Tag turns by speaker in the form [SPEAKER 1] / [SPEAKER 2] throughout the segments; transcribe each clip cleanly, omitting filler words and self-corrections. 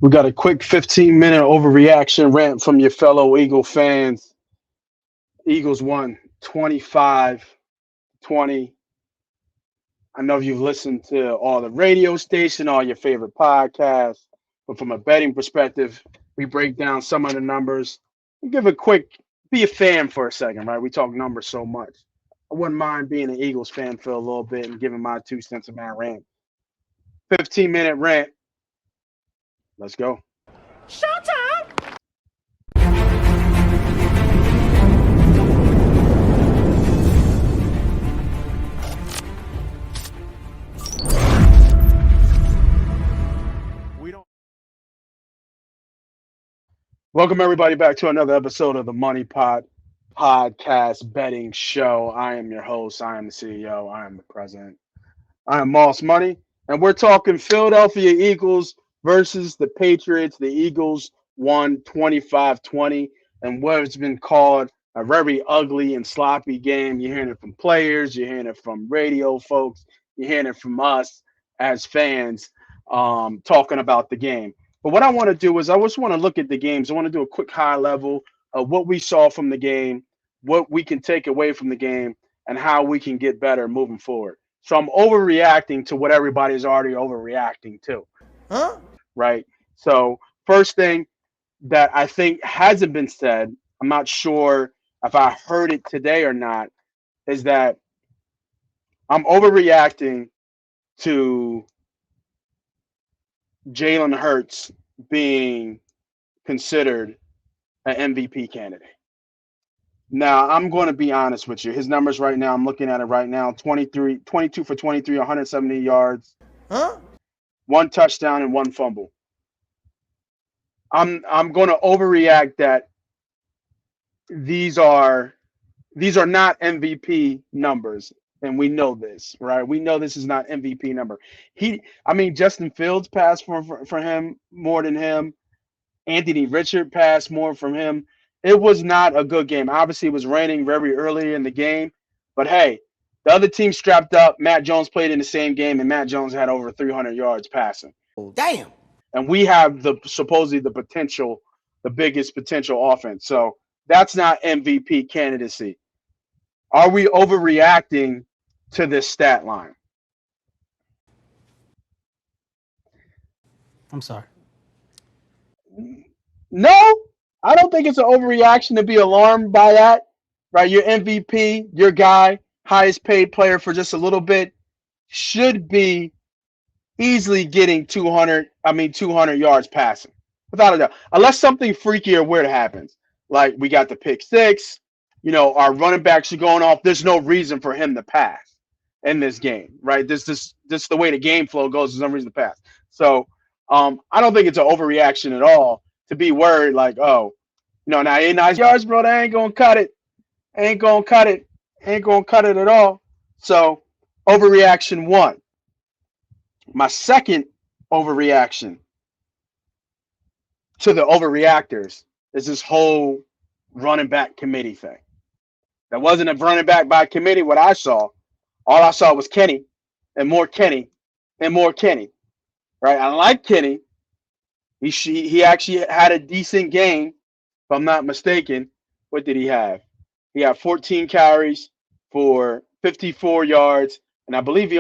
[SPEAKER 1] We got a quick 15-minute overreaction rant from your fellow Eagle fans. Eagles won 25-20. I know you've listened to all the radio station, all your favorite podcasts, but from a betting perspective, we break down some of the numbers. We give a quick, be a fan for a second, right? We talk numbers so much. I wouldn't mind being an Eagles fan for a little bit and giving my 2 cents of my rant. 15-minute rant. Let's go.
[SPEAKER 2] Showtime!
[SPEAKER 1] Welcome everybody back to another episode of the MoneyPot podcast betting show. I am your host. I am the CEO. I am the president. I am Moss Money, and we're talking Philadelphia Eagles versus the Patriots. The Eagles won 25-20, and what has been called a very ugly and sloppy game. You're hearing it from players, you're hearing it from radio folks, you're hearing it from us as fans talking about the game. But what I want to do is I just want to look at the games. I want to do a quick high level of what we saw from the game, what we can take away from the game, and how we can get better moving forward. So I'm overreacting to what everybody's already overreacting to. Right? So first thing that I think hasn't been said, I'm not sure if I heard it today or not, is that I'm overreacting to Jalen Hurts being considered an MVP candidate. Now, I'm going to be honest with you. His numbers right now, I'm looking at it right now, 22 for 23, 170 yards, one touchdown and one fumble. I'm going to overreact that these are not MVP numbers. And we know this, right? We know this is not MVP number. Justin Fields passed for him more than him. Anthony Richard passed more from him. It was not a good game. Obviously, it was raining very early in the game. But, hey, the other team strapped up. Matt Jones played in the same game, and Matt Jones had over 300 yards passing.
[SPEAKER 2] Damn.
[SPEAKER 1] And we have supposedly the potential, the biggest potential offense. So that's not MVP candidacy. Are we overreacting to this stat line?
[SPEAKER 2] I'm sorry.
[SPEAKER 1] No, I don't think it's an overreaction to be alarmed by that, right? Your MVP, your guy, highest paid player for just a little bit, should be easily getting 200 yards passing, without a doubt. Unless something freaky or weird happens, like we got the pick six, our running backs are going off. There's no reason for him to pass in this game, right? This the way the game flow goes. There's no reason to pass. So I don't think it's an overreaction at all to be worried like, now 89 yards, bro, that ain't gonna cut it. Ain't gonna cut it at all. So overreaction one. My second overreaction to the overreactors is this whole running back committee thing. That wasn't a running back by committee. What I saw, all I saw was Kenny and more Kenny and more Kenny. Right? I like Kenny. He actually had a decent game, if I'm not mistaken. What did he have? He had 14 carries for 54 yards, and I believe he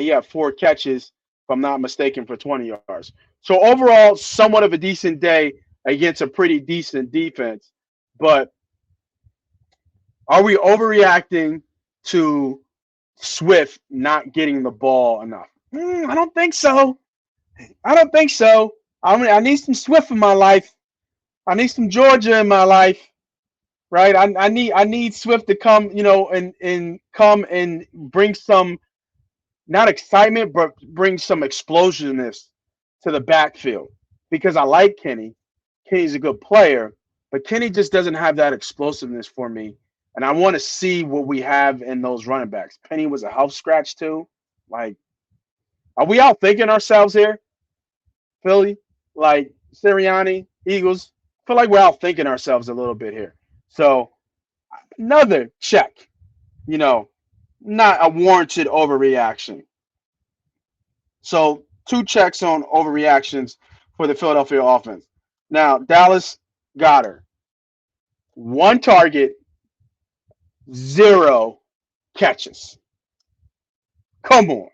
[SPEAKER 1] had 4 catches, if I'm not mistaken, for 20 yards. So overall, somewhat of a decent day against a pretty decent defense. But are we overreacting to Swift not getting the ball enough? I don't think so. I need some Swift in my life. I need some Georgia in my life, right? I need Swift to come, and come and bring some, not excitement, but bring some explosiveness to the backfield. Because I like Kenny. Kenny's a good player, but Kenny just doesn't have that explosiveness for me. And I want to see what we have in those running backs. Penny was a health scratch too. Like, are we out thinking ourselves here? Philly, like Sirianni, Eagles, I feel like we're out thinking ourselves a little bit here. So another check, not a warranted overreaction. So 2 checks on overreactions for the Philadelphia offense. Now, Dallas got her. One target, zero catches. Come on.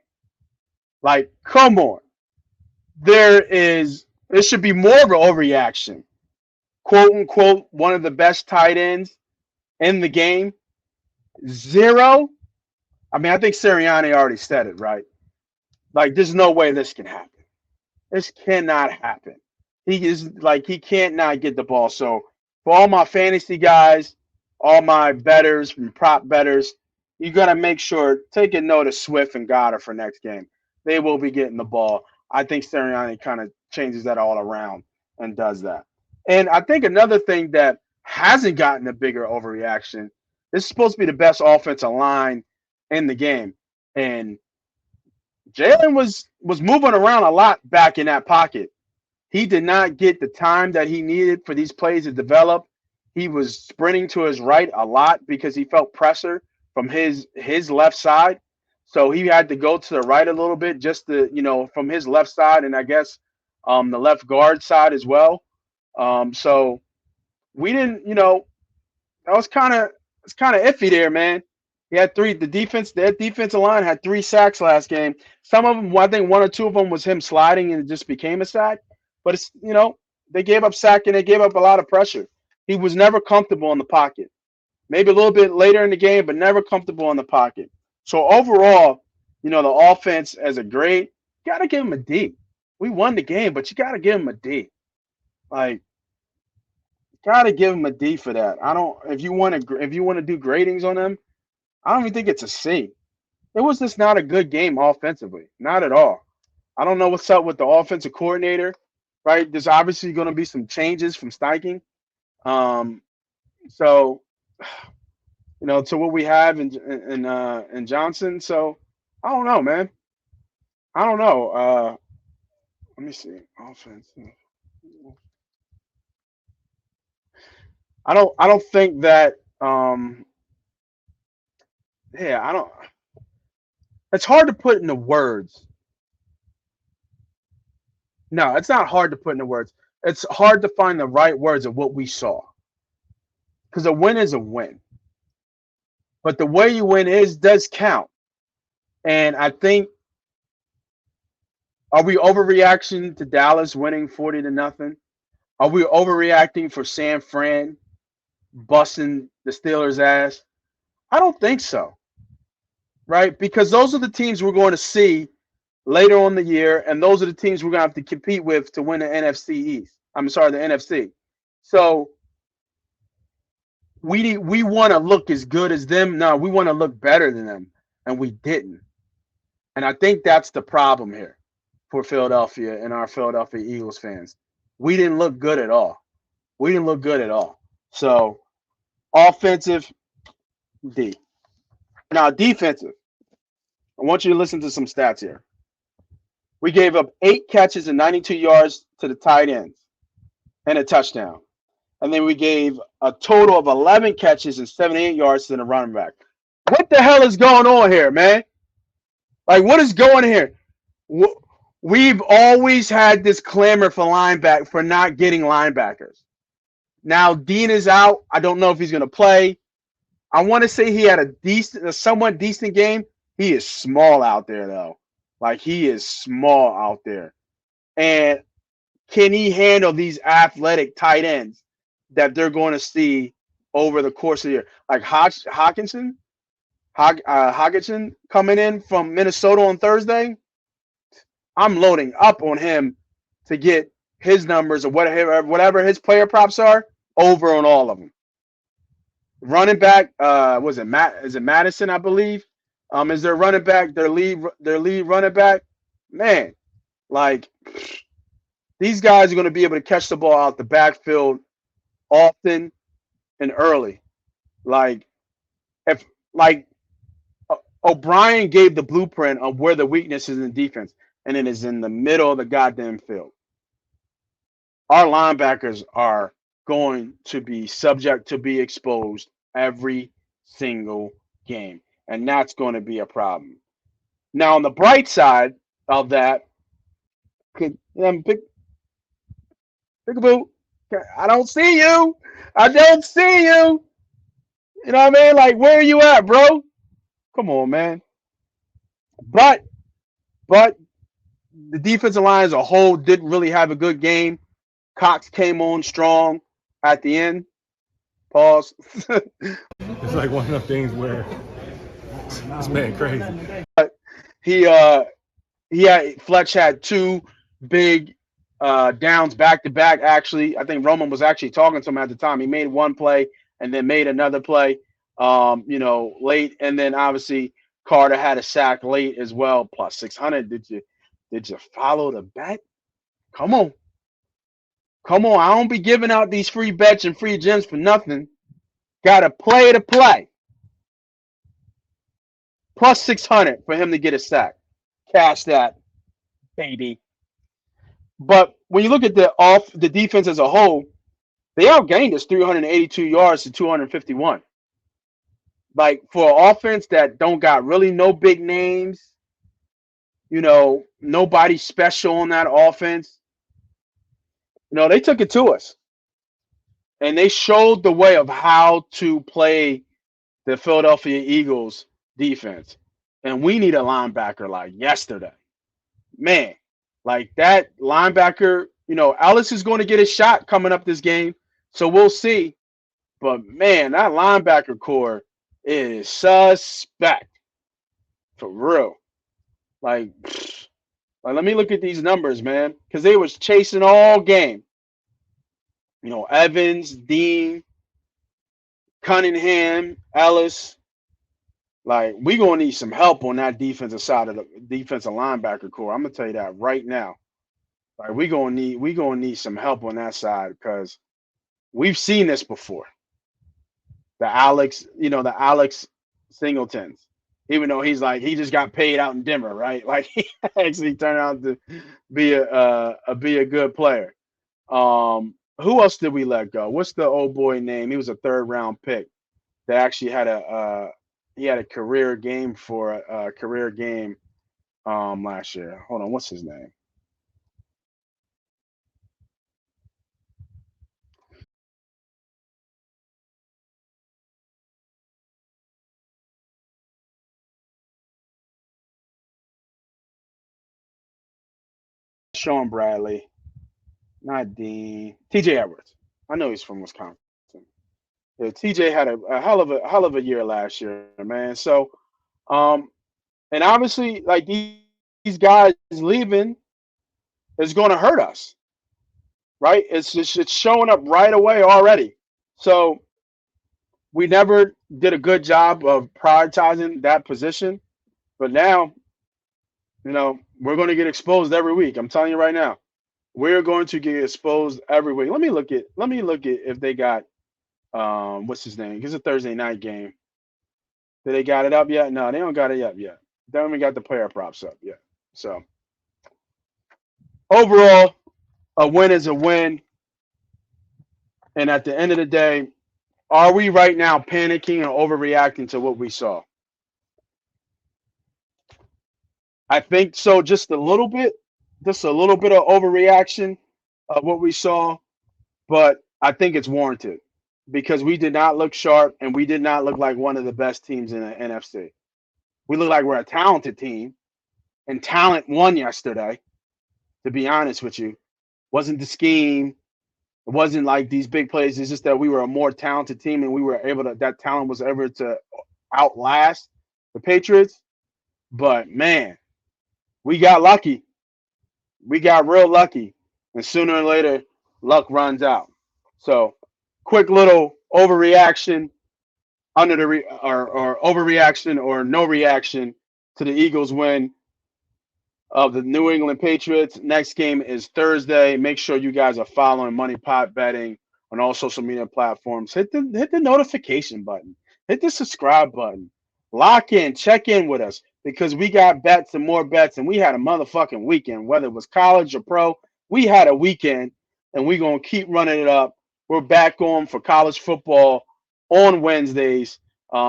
[SPEAKER 1] Like, come on. There should be more of an overreaction. Quote unquote, one of the best tight ends in the game. Zero. I mean, I think Sirianni already said it, right? Like, there's no way this can happen. This cannot happen. He can't not get the ball. So for all my fantasy guys, all my betters and prop betters, you gotta make sure take a note of Swift and Goddard for next game. They will be getting the ball. I think Sirianni kind of changes that all around and does that. And I think another thing that hasn't gotten a bigger overreaction. This is supposed to be the best offensive line in the game, and Jalen was moving around a lot back in that pocket. He did not get the time that he needed for these plays to develop. He was sprinting to his right a lot because he felt pressure from his left side. So he had to go to the right a little bit just to, from his left side and I guess the left guard side as well. So we didn't, that was kind of iffy there, man. He had three. That defensive line had 3 sacks last game. Some of them, I think one or two of them was him sliding and it just became a sack. But they gave up sack and they gave up a lot of pressure. He was never comfortable in the pocket. Maybe a little bit later in the game, but never comfortable in the pocket. So overall, the offense as a grade, you gotta give him a D. We won the game, but you gotta give him a D. Like, gotta give him a D for that. I don't. If you want to do gradings on them, I don't even think it's a C. It was just not a good game offensively, not at all. I don't know what's up with the offensive coordinator, right? There's obviously going to be some changes from Steichen. Um, so to what we have in Johnson. So I don't know, man. I don't know. Let me see. Offense. I don't think that. Yeah, I don't. It's hard to put into words. No, it's not hard to put into words. It's hard to find the right words of what we saw. Because a win is a win. But the way you win does count. And I think, are we overreaction to Dallas winning 40-0? Are we overreacting for San Fran busting the Steelers' ass? I don't think so. Right? Because those are the teams we're going to see later on the year, and those are the teams we're going to have to compete with to win the NFC East. I'm sorry, the NFC. So we want to look as good as them. No, we want to look better than them, and we didn't. And I think that's the problem here for Philadelphia and our Philadelphia Eagles fans. We didn't look good at all. We didn't look good at all. So offensive, D. Now defensive. I want you to listen to some stats here. We gave up 8 catches and 92 yards to the tight ends and a touchdown. And then we gave a total of 11 catches and 78 yards to the running back. What the hell is going on here, man? Like, what is going on here? We've always had this clamor for not getting linebackers. Now Dean is out. I don't know if he's going to play. I want to say he had a somewhat decent game. He is small out there, though. Like, he is small out there. And can he handle these athletic tight ends that they're going to see over the course of the year? Like Hawkinson coming in from Minnesota on Thursday. I'm loading up on him to get his numbers or whatever his player props are over on all of them. Running back, was it Matt? Is it Madison? I believe. Is their running back their lead running back? Man, like, these guys are going to be able to catch the ball out the backfield often and early. Like, if O'Brien gave the blueprint of where the weakness is in defense, and it is in the middle of the goddamn field. Our linebackers are going to be subject to be exposed every single game, and that's going to be a problem. Now, on the bright side of that, Peekaboo. I don't see you. I don't see you. You know what I mean? Like, where are you at, bro? Come on, man. But but the defensive line as a whole didn't really have a good game. Cox came on strong at the end. Pause.
[SPEAKER 3] It's like one of those things where this man crazy.
[SPEAKER 1] he he had Fletch had two big downs back to back. Actually, I think Roman was actually talking to him at the time. He made one play and then made another play. Late, and then obviously Carter had a sack late as well. Plus 600. Did you follow the bet? Come on, come on. I don't be giving out these free bets and free gems for nothing. Got to play to play. Plus 600 for him to get a sack. Cash that, baby. But when you look at the defense as a whole, they outgained us 382 yards to 251. Like for an offense that don't got really no big names, nobody special on that offense. They took it to us. And they showed the way of how to play the Philadelphia Eagles defense. And we need a linebacker like yesterday. Man, like that linebacker, Ellis is going to get a shot coming up this game. So we'll see. But man, that linebacker core is suspect. For real. Like let me look at these numbers, man. Because they was chasing all game. Evans, Dean, Cunningham, Ellis. Like, we gonna need some help on that defensive side of the defensive linebacker core. I'm gonna tell you that right now. Like, we gonna need some help on that side because we've seen this before. The Alex Singletons. Even though he just got paid out in Denver, right? Like he actually turned out to be a good player. Who else did we let go? What's the old boy name? He was a third round pick that actually had a career game for a career game last year. Hold on, what's his name? Sean Bradley, not Dean. TJ Edwards. I know he's from Wisconsin. Yeah, TJ had a hell of a year last year, man. So um and obviously like these guys leaving is gonna hurt us, right? It's showing up right away already. So we never did a good job of prioritizing that position. But now, we're going to get exposed every week. I'm telling you right now, we're going to get exposed every week. Let me look at if they got what's his name? It's a Thursday night game. Did they got it up yet? No, they don't got it up yet. They haven't got the player props up yet. So overall, a win is a win. And at the end of the day, are we right now panicking or overreacting to what we saw? I think so, just a little bit of overreaction of what we saw, but I think it's warranted because we did not look sharp and we did not look like one of the best teams in the NFC. We look like we're a talented team, and talent won yesterday. To be honest with you, wasn't the scheme. It wasn't like these big plays. It's just that we were a more talented team, and we were able to. That talent was able to outlast the Patriots. But man, we got lucky. We got real lucky, and sooner or later, luck runs out. So, quick little overreaction under the or overreaction or no reaction to the Eagles win of the New England Patriots. Next game is Thursday. Make sure you guys are following MoneyPot betting on all social media platforms. Hit the notification button. Hit the subscribe button. Lock in. Check in with us because we got bets and more bets, and we had a motherfucking weekend. Whether it was college or pro, we had a weekend, and we're gonna keep running it up. We're back on for college football on Wednesdays.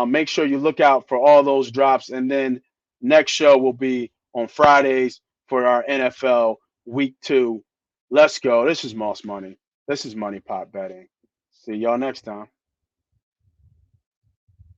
[SPEAKER 1] Make sure you look out for all those drops, and then next show will be on Fridays for our NFL Week 2. Let's go. This is Moss Money. This is Money Pot Betting. See y'all next time.